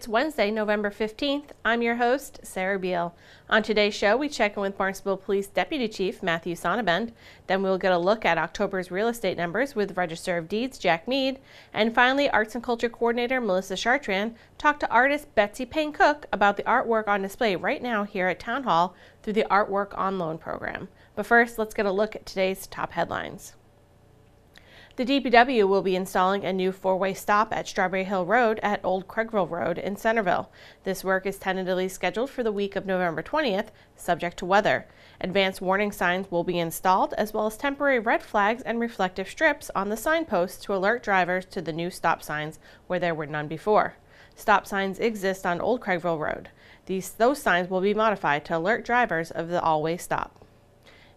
It's Wednesday, November 15th. I'm your host, Sarah Beal. On today's show, we check in with Barnstable Police Deputy Chief Matthew Sonnabend. Then we'll get a look at October's real estate numbers with Register of Deeds Jack Mead. And finally, Arts and Culture Coordinator Melissa Chartrand talked to artist Betsy Payne Cook about the artwork on display right now here at Town Hall through the Artwork on Loan program. But first, let's get a look at today's top headlines. The DPW will be installing a new four-way stop at Strawberry Hill Road at Old Craigville Road in Centerville. This work is tentatively scheduled for the week of November 20th, subject to weather. Advanced warning signs will be installed, as well as temporary red flags and reflective strips on the signposts to alert drivers to the new stop signs where there were none before. Stop signs exist on Old Craigville Road. Those signs will be modified to alert drivers of the all-way stop.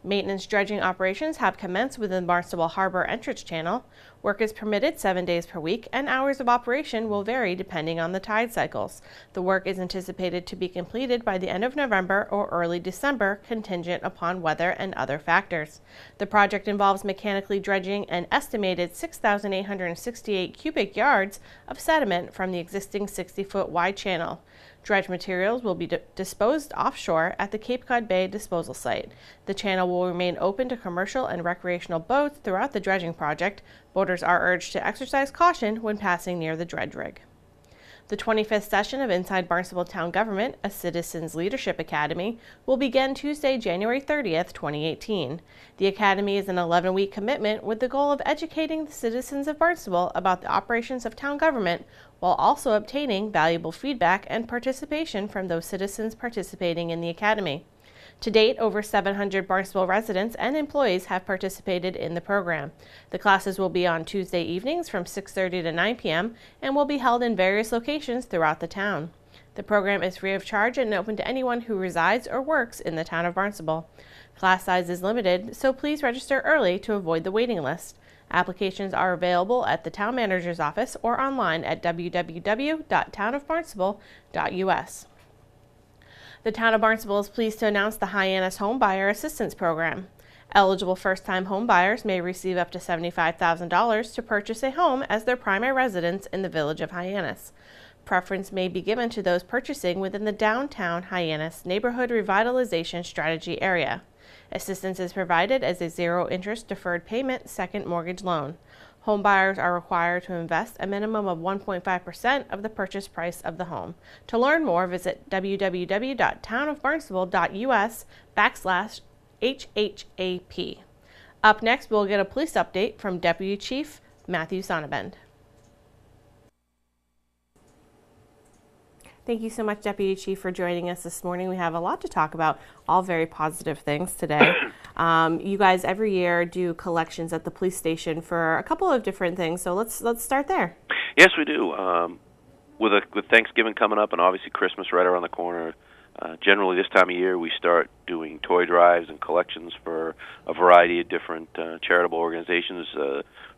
Maintenance dredging operations have commenced within the Barnstable Harbor entrance channel. Work is permitted 7 days per week, and hours of operation will vary depending on the tide cycles. The work is anticipated to be completed by the end of November or early December, contingent upon weather and other factors. The project involves mechanically dredging an estimated 6,868 cubic yards of sediment from the existing 60-foot wide channel. Dredge materials will be disposed offshore at the Cape Cod Bay disposal site. The channel will remain open to commercial and recreational boats throughout the dredging project. Boaters are urged to exercise caution when passing near the dredge rig. The 25th session of Inside Barnstable Town Government, a Citizens Leadership Academy, will begin Tuesday, January 30th, 2018. The Academy is an 11-week commitment with the goal of educating the citizens of Barnstable about the operations of town government while also obtaining valuable feedback and participation from those citizens participating in the Academy. To date, over 700 Barnstable residents and employees have participated in the program. The classes will be on Tuesday evenings from 6:30 to 9 p.m. and will be held in various locations throughout the town. The program is free of charge and open to anyone who resides or works in the town of Barnstable. Class size is limited, so please register early to avoid the waiting list. Applications are available at the town manager's office or online at www.townofbarnstable.us. The Town of Barnstable is pleased to announce the Hyannis Home Buyer Assistance Program. Eligible first-time home buyers may receive up to $75,000 to purchase a home as their primary residence in the village of Hyannis. Preference may be given to those purchasing within the downtown Hyannis Neighborhood Revitalization Strategy area. Assistance is provided as a zero-interest deferred payment second mortgage loan. Home buyers are required to invest a minimum of 1.5% of the purchase price of the home. To learn more, visit www.townofbarnstable.us/HHAP. Up next, we'll get a police update from Deputy Chief Matthew Sonnabend. Thank you so much, Deputy Chief, for joining us this morning. We have a lot to talk about, all very positive things today. You guys every year do collections at the police station for a couple of different things, so let's start there. Yes, we do. With Thanksgiving coming up and obviously Christmas right around the corner, generally this time of year we start doing toy drives and collections for a variety of different charitable organizations.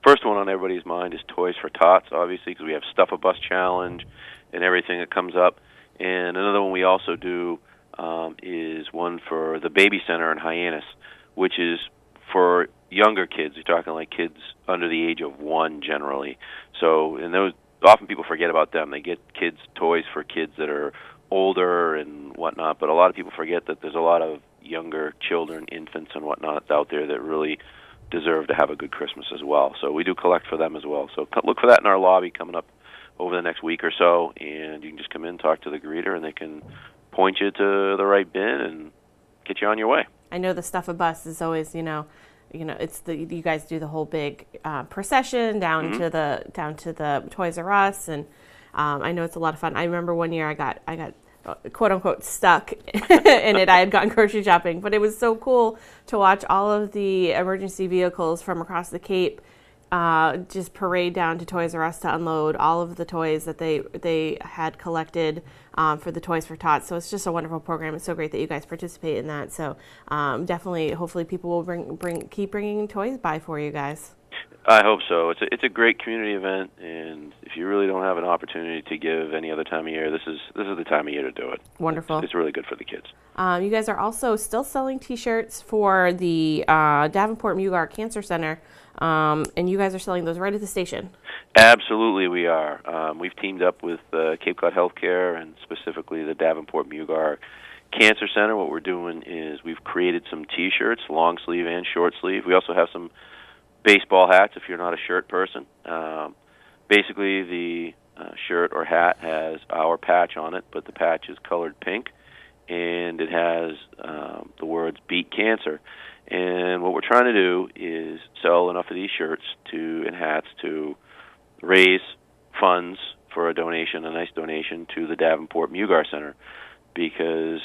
First one on everybody's mind is Toys for Tots, obviously, because we have Stuff a Bus Challenge and everything that comes up. And another one we also do is one for the Baby Center in Hyannis, which is for younger kids. You're talking like kids under the age of 1 generally. So, and those often people forget about them. They get kids toys for kids that are older and whatnot, but a lot of people forget that there's a lot of younger children, infants and whatnot out there that really deserve to have a good Christmas as well. So we do collect for them as well. So look for that in our lobby coming up over the next week or so, and you can just come in, talk to the greeter, and they can point you to the right bin and get you on your way. I know the Stuff a Bus is always, it's you guys do the whole big procession down to the Toys R Us, and I know it's a lot of fun. I remember one year I got quote unquote stuck in it. I had gone grocery shopping, but it was so cool to watch all of the emergency vehicles from across the Cape just parade down to Toys R Us to unload all of the toys that they had collected for the Toys for Tots. So it's just a wonderful program. It's so great that you guys participate in that. So definitely, hopefully people will keep bringing toys by for you guys. I hope so. It's a great community event, and if you really don't have an opportunity to give any other time of year, this is the time of year to do it. Wonderful. It's really good for the kids. You guys are also still selling T-shirts for the Davenport Mugar Cancer Center. and you guys are selling those right at the station. Absolutely, we are. We've teamed up with Cape Cod Healthcare and specifically the Davenport Mugar Cancer Center. What we're doing is we've created some T-shirts, long sleeve and short sleeve. We also have some baseball hats if you're not a shirt person. Basically, the shirt or hat has our patch on it, but the patch is colored pink, and it has the words "Beat Cancer." And what we're trying to do is sell enough of these shirts and hats to raise funds for a nice donation to the Davenport Mugar Center, because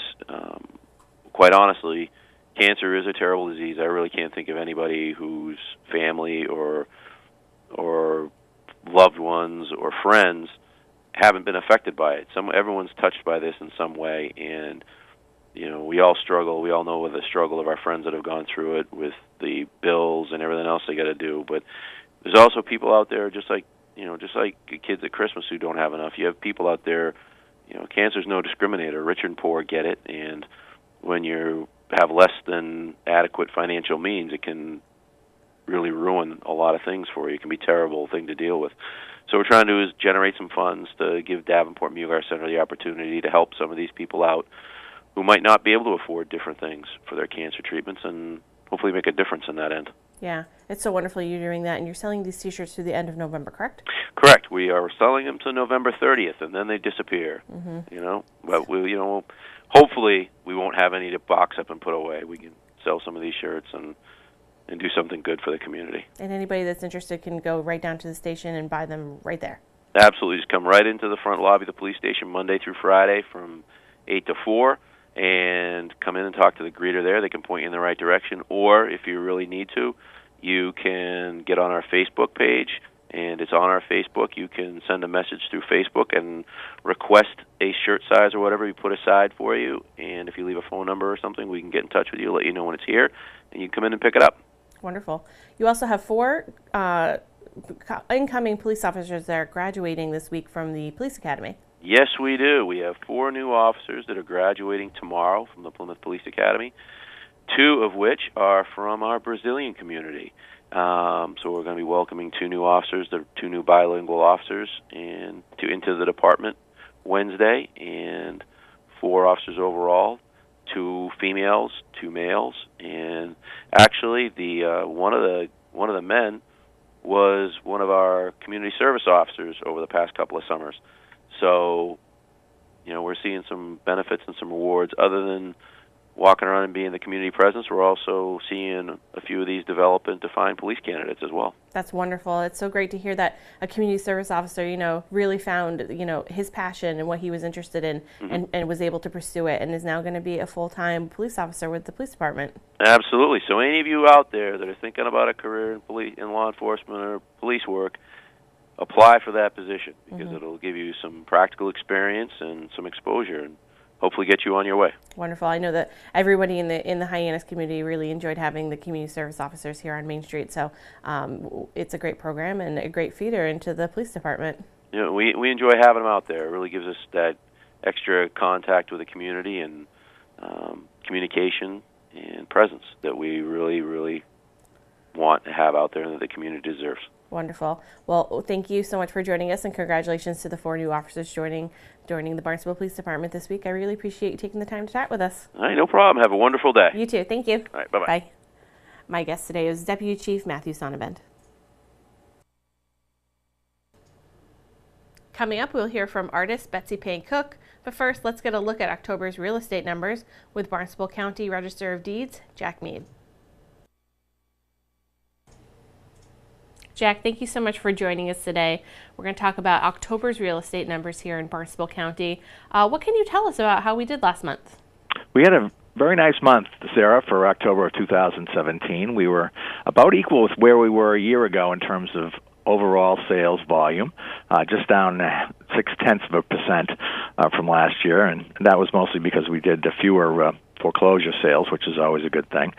quite honestly, cancer is a terrible disease. I really can't think of anybody whose family or loved ones or friends haven't been affected by it. Everyone's touched by this in some way, and we all struggle. We all know the struggle of our friends that have gone through it with the bills and everything else they got to do. But there's also people out there, just like kids at Christmas who don't have enough. You have people out there. Cancer's no discriminator. Rich and poor get it, and when you have less than adequate financial means, it can really ruin a lot of things for you. It can be a terrible thing to deal with. So what we're trying to do is generate some funds to give Davenport Mugar Center the opportunity to help some of these people out who might not be able to afford different things for their cancer treatments, and hopefully make a difference in that end. Yeah, it's so wonderful you're doing that, and you're selling these T-shirts through the end of November, correct? Correct. We are selling them to November 30th, and then they disappear. But hopefully we won't have any to box up and put away. We can sell some of these shirts and do something good for the community. And anybody that's interested can go right down to the station and buy them right there. Absolutely. Just come right into the front lobby of the police station Monday through Friday from 8 to 4, and come in and talk to the greeter there. They can point you in the right direction, or if you really need to, you can get on our Facebook page, and it's on our Facebook. You can send a message through Facebook and request a shirt size or whatever we put aside for you, and if you leave a phone number or something, we can get in touch with you, let you know when it's here, and you can come in and pick it up. Wonderful. You also have 4 incoming police officers that are graduating this week from the police academy. Yes, we do. We have 4 new officers that are graduating tomorrow from the Plymouth Police Academy, 2 of which are from our Brazilian community. So we're going to be welcoming 2 new officers, 2 new bilingual officers, into the department Wednesday, and 4 officers overall, 2 females, 2 males, and actually one of the men was one of our community service officers over the past couple of summers. So, we're seeing some benefits and some rewards. Other than walking around and being the community presence, we're also seeing a few of these develop into fine police candidates as well. That's wonderful. It's so great to hear that a community service officer, really found, his passion and what he was interested in, and was able to pursue it, and is now going to be a full-time police officer with the police department. Absolutely. So any of you out there that are thinking about a career in law enforcement or police work, apply for that position, because it'll give you some practical experience and some exposure, and hopefully get you on your way. Wonderful. I know that everybody in the Hyannis community really enjoyed having the community service officers here on Main Street, so it's a great program and a great feeder into the police department. We enjoy having them out there. It really gives us that extra contact with the community and communication and presence that we really, really want to have out there and that the community deserves. Wonderful. Well, thank you so much for joining us, and congratulations to the 4 new officers joining the Barnstable Police Department this week. I really appreciate you taking the time to chat with us. All right, no problem. Have a wonderful day. You too. Thank you. All right, bye-bye. Bye. My guest today is Deputy Chief Matthew Sonnabend. Coming up, we'll hear from artist Betsy Payne Cook, but first, let's get a look at October's real estate numbers with Barnstable County Register of Deeds, Jack Mead. Jack, thank you so much for joining us today. We're going to talk about October's real estate numbers here in Barnstable County. What can you tell us about how we did last month? We had a very nice month, Sarah, for October of 2017. We were about equal with where we were a year ago in terms of overall sales volume, just down 0.6% from last year, and that was mostly because we did fewer foreclosure sales, which is always a good thing.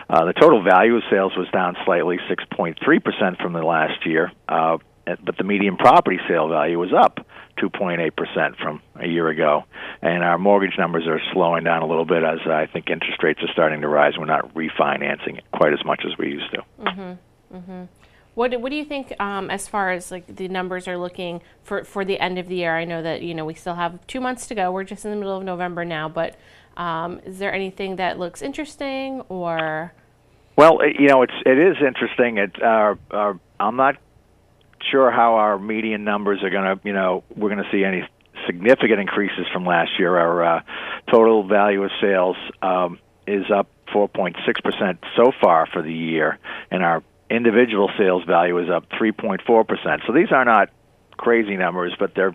The total value of sales was down slightly, 6.3% from the last year, but the median property sale value was up 2.8% from a year ago. And our mortgage numbers are slowing down a little bit as I think interest rates are starting to rise. We're not refinancing it quite as much as we used to. What do you think as far as like the numbers are looking for the end of the year? I know that we still have 2 months to go. We're just in the middle of November now, but is there anything that looks interesting or? Well, it is interesting. I'm not sure how our median numbers are going to, we're going to see any significant increases from last year. Our total value of sales is up 4.6% so far for the year, and our individual sales value is up 3.4%. So these are not crazy numbers, but they're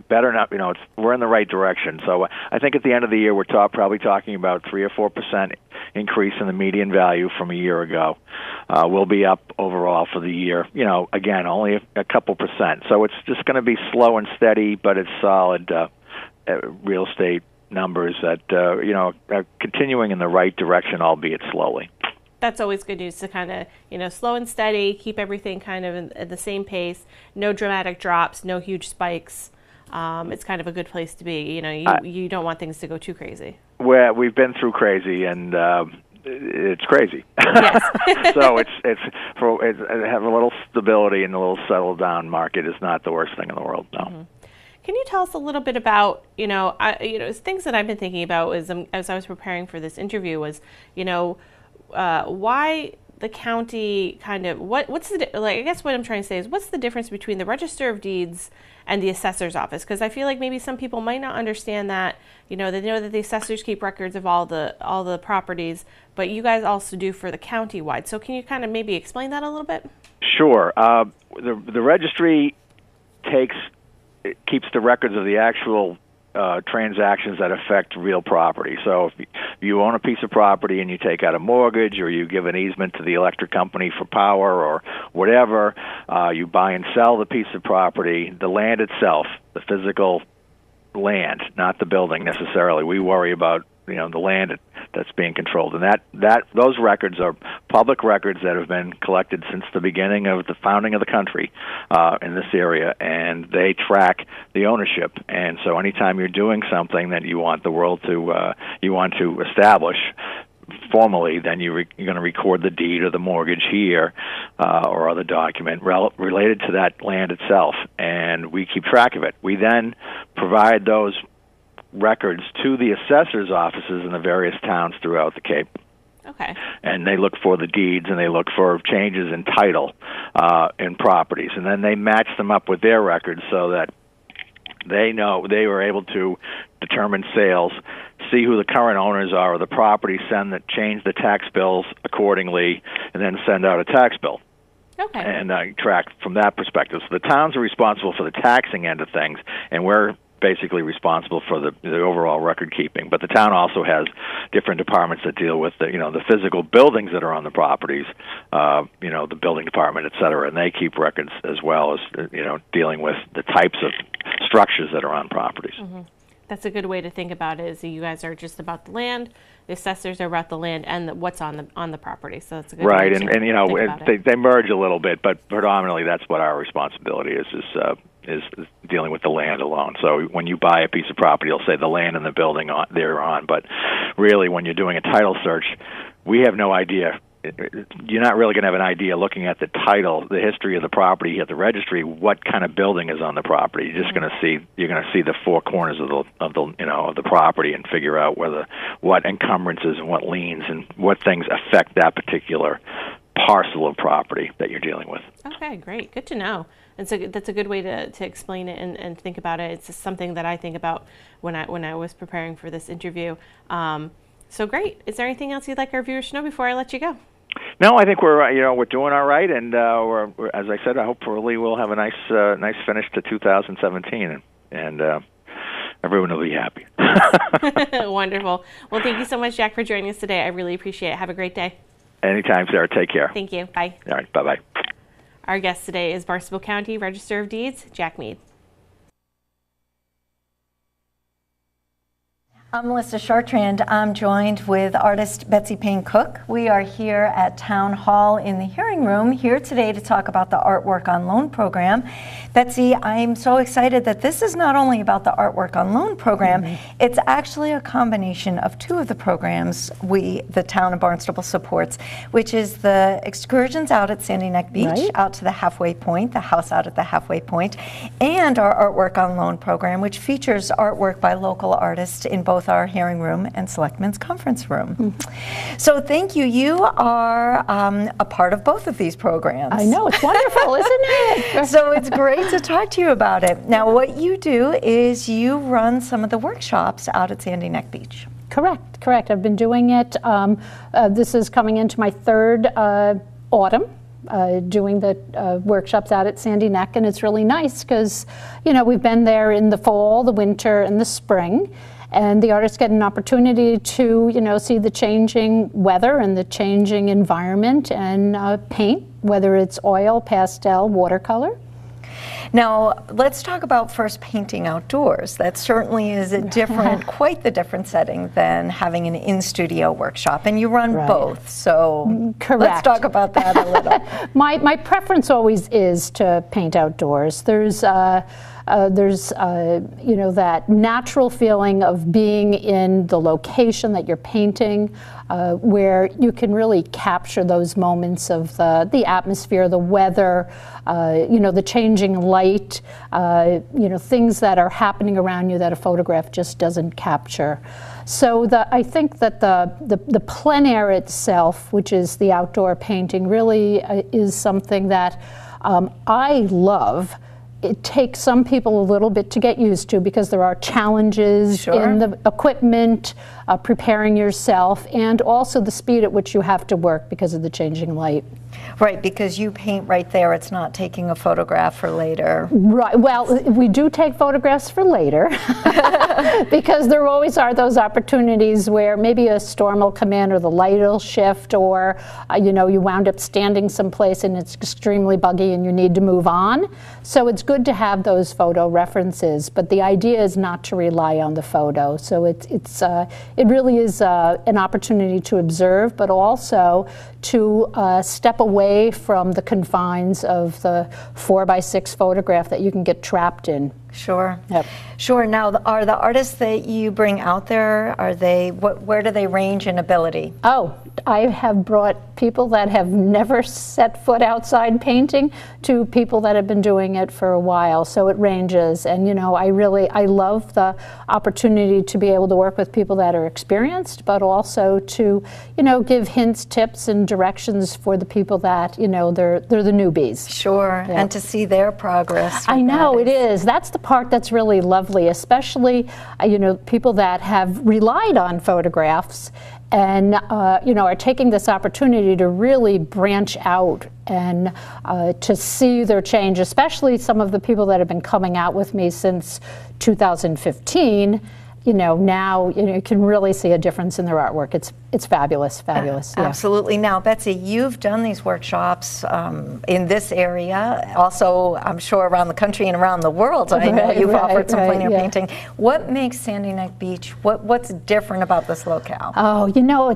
better not. We're in the right direction. So I think at the end of the year, we're probably talking about 3 or 4% increase in the median value from a year ago. We'll be up overall for the year. Again, only a couple percent. So it's just going to be slow and steady, but it's solid real estate numbers that are continuing in the right direction, albeit slowly. That's always good news to kind of, slow and steady, keep everything kind of at the same pace, no dramatic drops, no huge spikes. It's kind of a good place to be. You don't want things to go too crazy. Well, we've been through crazy, and it's crazy. Yes. So have a little stability and a little settled down market is not the worst thing in the world. No. Mm-hmm. Can you tell us a little bit about, things that I've been thinking about as I was preparing for this interview was, why the county kind of, I guess what I'm trying to say is what's the difference between the Register of Deeds and the assessor's office? Because I feel like maybe some people might not understand that, they know that the assessors keep records of all the properties, but you guys also do for the county-wide. So can you kind of maybe explain that a little bit? Sure. The registry keeps the records of the actual transactions that affect real property. So if you own a piece of property and you take out a mortgage, or you give an easement to the electric company for power or whatever, you buy and sell the piece of property, the land itself, the physical land, not the building necessarily. We worry about the land that's being controlled, and those records are public records that have been collected since the beginning of the founding of the country in this area, and they track the ownership. And so, anytime you're doing something that you want the world to establish formally, then you're going to record the deed or the mortgage here or other document related to that land itself, and we keep track of it. We then provide those records to the assessor's offices in the various towns throughout the Cape. Okay. And they look for the deeds, and they look for changes in title in properties, and then they match them up with their records so that they know they were able to determine sales, see who the current owners are of the property, change the tax bills accordingly, and then send out a tax bill. Okay. And track from that perspective. So the towns are responsible for the taxing end of things, and we're basically responsible for the overall record keeping. But the town also has different departments that deal with the physical buildings that are on the properties, the building department, et cetera, and they keep records as well as dealing with the types of structures that are on properties. Mm-hmm. That's a good way to think about it. Is you guys are just about the land, the assessors are about the land and what's on the property. So that's a good right. way to think about it. They merge a little bit, but predominantly that's what our responsibility is dealing with the land alone. So when you buy a piece of property, you'll say the land and the building they're on, but really when you're doing a title search, we have no idea. You're not really going to have an idea looking at the title, the history of the property at the registry, what kind of building is on the property. You're just going to see the four corners of the property and figure out what encumbrances and what liens and what things affect that particular parcel of property that you're dealing with. Okay, great. Good to know. And so that's a good way to explain it and think about it. It's just something that I think about when I was preparing for this interview. So great. Is there anything else you'd like our viewers to know before I let you go? No, I think we're doing all right, and we're, as I said, hopefully we'll have a nice finish to 2017, and everyone will be happy. Wonderful. Well, thank you so much, Jack, for joining us today. I really appreciate it. Have a great day. Anytime, Sarah. Take care. Thank you. Bye. All right. Bye-bye. Our guest today is Barnstable County Register of Deeds, Jack Mead. I'm Melissa Chartrand. I'm joined with artist Betsy Payne Cook. We are here at Town Hall in the hearing room here today to talk about the Artwork on Loan program. Betsy, I'm so excited that this is not only about the Artwork on Loan program, it's actually a combination of two of the programs the town of Barnstable supports, which is the excursions out at Sandy Neck Beach, out to the halfway point, the house out at the halfway point, and our Artwork on Loan program, which features artwork by local artists in both our hearing room and Selectmen's Conference Room. So thank you. You are a part of both of these programs. I know, it's wonderful, isn't it? So it's great to talk to you about it. Now, what you do is you run some of the workshops out at Sandy Neck Beach. Correct. I've been doing it. This is coming into my third autumn. Doing the workshops out at Sandy Neck, and it's really nice because, you know, we've been there in the fall, the winter, and the spring, and the artists get an opportunity to, you know, see the changing weather and the changing environment and paint, whether it's oil, pastel, watercolor. Now, let's talk about first painting outdoors. That certainly is a different, quite the different setting than having an in-studio workshop, and you run both, so let's talk about that a little. My preference always is to paint outdoors. There's you know, that natural feeling of being in the location that you're painting, where you can really capture those moments of the atmosphere, the weather, you know, the changing light, you know, things that are happening around you that a photograph just doesn't capture. So I think that the plein air itself, which is the outdoor painting, really is something that I love. It takes some people a little bit to get used to because there are challenges in the equipment, preparing yourself, and also the speed at which you have to work because of the changing light. Right, because you paint right there. It's not taking a photograph for later. Right. Well, we do take photographs for later because there always are those opportunities where maybe a storm will come in or the light will shift, or you know, you wound up standing someplace and it's extremely buggy and you need to move on. So it's good to have those photo references, but the idea is not to rely on the photo. So it really is an opportunity to observe, but also to step away from the confines of the 4x6 photograph that you can get trapped in. Sure. Yep. Sure. Now, are the artists that you bring out there, are they, where do they range in ability? Oh, I have brought people that have never set foot outside painting to people that have been doing it for a while. So it ranges. And, you know, I love the opportunity to be able to work with people that are experienced, but also to, you know, give hints, tips, and directions for the people that, you know, they're the newbies. Sure. Yeah. And to see their progress. I know, it is. That's the part that's really lovely, especially, you know, people that have relied on photographs and, you know, are taking this opportunity to really branch out and to see their change, especially some of the people that have been coming out with me since 2015. You know, now you can really see a difference in their artwork. It's fabulous. Yeah. Absolutely. Now, Betsy, you've done these workshops in this area, also I'm sure around the country and around the world. I know you've offered some plein air painting. What makes Sandy Neck Beach, what's different about this locale? Oh, you know,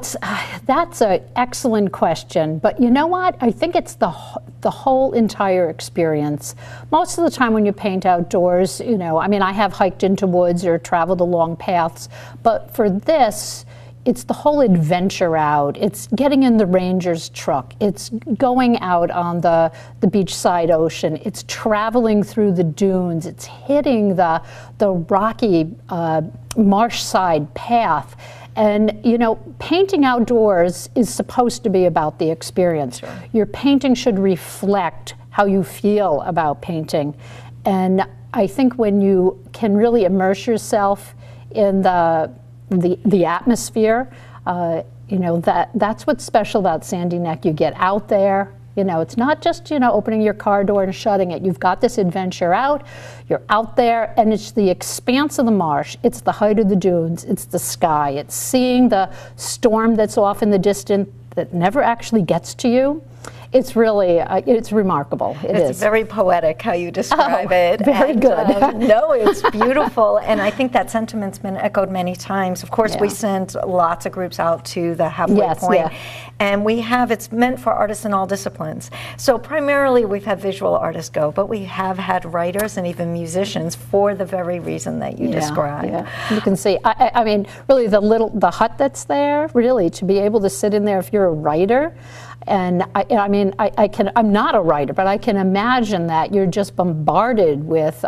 that's an excellent question. But you know what? I think it's the whole entire experience. Most of the time when you paint outdoors, you know, I mean, I have hiked into woods or traveled along paths, but for this, it's the whole adventure out. It's getting in the ranger's truck. It's going out on the beachside ocean. It's traveling through the dunes. It's hitting the rocky marsh-side path. And, you know, painting outdoors is supposed to be about the experience. Sure. Your painting should reflect how you feel about painting. And I think when you can really immerse yourself in the atmosphere, you know, that's what's special about Sandy Neck. You get out there. You know, it's not just, you know, opening your car door and shutting it. You've got this adventure out, you're out there, and it's the expanse of the marsh, it's the height of the dunes, it's the sky, it's seeing the storm that's off in the distance that never actually gets to you. It's really, it's remarkable. It's very poetic how you describe it. Very good. No, it's beautiful, and I think that sentiment's been echoed many times. Of course, we send lots of groups out to the halfway point, and it's meant for artists in all disciplines. So primarily we've had visual artists go, but we have had writers and even musicians for the very reason that you described. Yeah. You can see, I mean, really the hut that's there, really, to be able to sit in there if you're a writer. And I mean, I'm not a writer, but I can imagine that you're just bombarded with,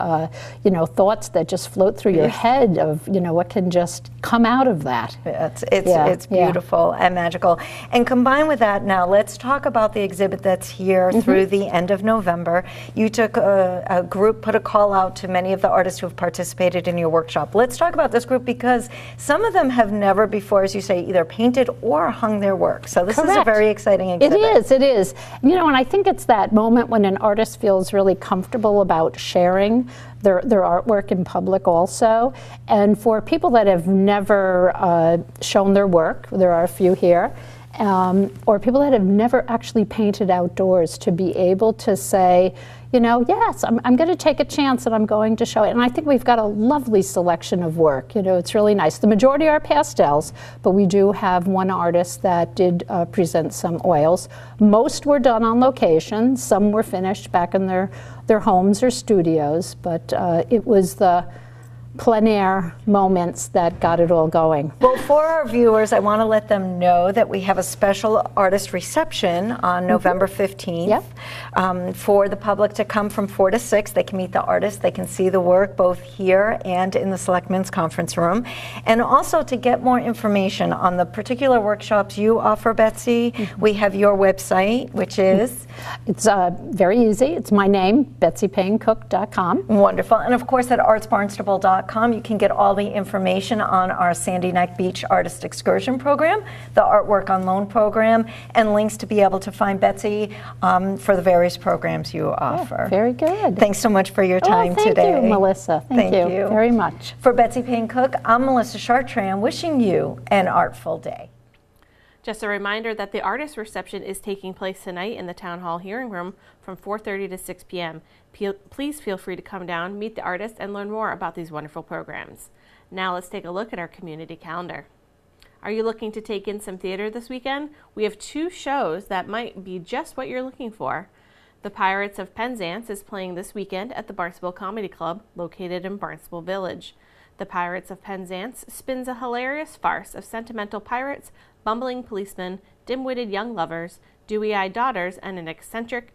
you know, thoughts that just float through your head of, you know, what can just come out of that. It's beautiful and magical. And combined with that, now let's talk about the exhibit that's here through the end of November. You took a group, put a call out to many of the artists who have participated in your workshop. Let's talk about this group because some of them have never before, as you say, either painted or hung their work. So this is a very exciting exhibit. It is. You know, and I think it's that moment when an artist feels really comfortable about sharing their artwork in public also. And for people that have never shown their work, there are a few here, or people that have never actually painted outdoors, to be able to say, you know, yes, I'm going to take a chance and I'm going to show it. And I think we've got a lovely selection of work. You know, it's really nice. The majority are pastels, but we do have one artist that did present some oils. Most were done on location. Some were finished back in their homes or studios, but it was the plein air moments that got it all going. Well, for our viewers, I want to let them know that we have a special artist reception on November 15th for the public to come from 4 to 6. They can meet the artists, they can see the work both here and in the Selectmen's Conference Room. And also to get more information on the particular workshops you offer, Betsy, we have your website, which is? It's very easy. It's my name, BetsyPayneCook.com. Wonderful. And of course at artsbarnstable.com you can get all the information on our Sandy Neck Beach Artist Excursion Program, the Artwork on Loan Program, and links to be able to find Betsy for the various programs you offer. Very good. Thanks so much for your time today. Thank you, Melissa. Thank you very much. For Betsy Payne Cook, I'm Melissa Chartrand, wishing you an artful day. Just a reminder that the artist reception is taking place tonight in the Town Hall hearing room from 4:30 to 6 p.m. Please feel free to come down, meet the artist, and learn more about these wonderful programs. Now let's take a look at our community calendar. Are you looking to take in some theater this weekend? We have 2 shows that might be just what you're looking for. The Pirates of Penzance is playing this weekend at the Barnstable Comedy Club, located in Barnstable Village. The Pirates of Penzance spins a hilarious farce of sentimental pirates, bumbling policemen, dim-witted young lovers, dewy-eyed daughters, and an eccentric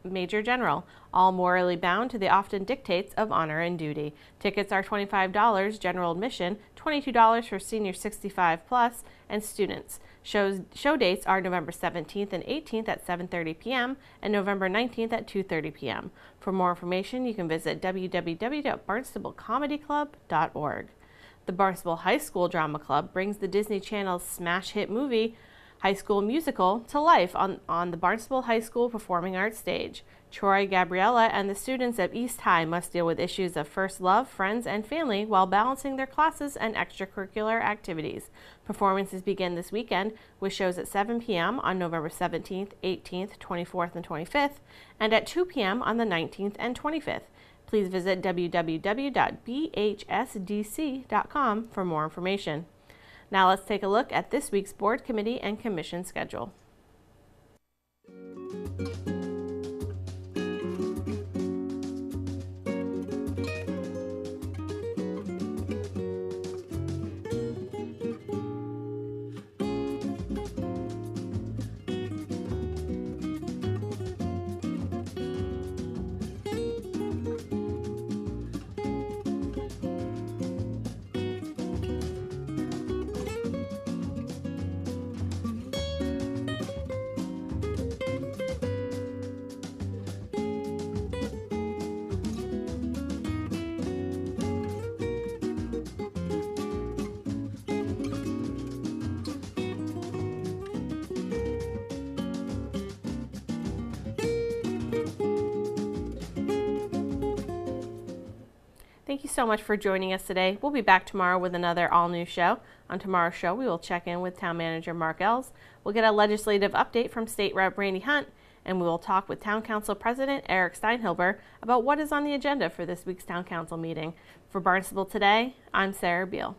major general, all morally bound to the often dictates of honor and duty. Tickets are $25 general admission, $22 for senior 65 plus and students. Show dates are November 17th and 18th at 7:30 p.m. and November 19th at 2:30 p.m. For more information, you can visit www.barnstablecomedyclub.org. The Barnstable High School Drama Club brings the Disney Channel's smash hit movie High School Musical to life on the Barnstable High School Performing Arts stage. Troy, Gabriella, and the students at East High must deal with issues of first love, friends, and family while balancing their classes and extracurricular activities. Performances begin this weekend with shows at 7 p.m. on November 17th, 18th, 24th, and 25th, and at 2 p.m. on the 19th and 25th. Please visit www.bhsdc.com for more information. Now let's take a look at this week's board, committee, and commission schedule. Thank you so much for joining us today. We'll be back tomorrow with another all-new show. On tomorrow's show, we will check in with Town Manager Mark Ells. We'll get a legislative update from State Rep Randy Hunt, and we will talk with Town Council President Eric Steinhilber about what is on the agenda for this week's Town Council meeting. For Barnstable Today, I'm Sarah Beal.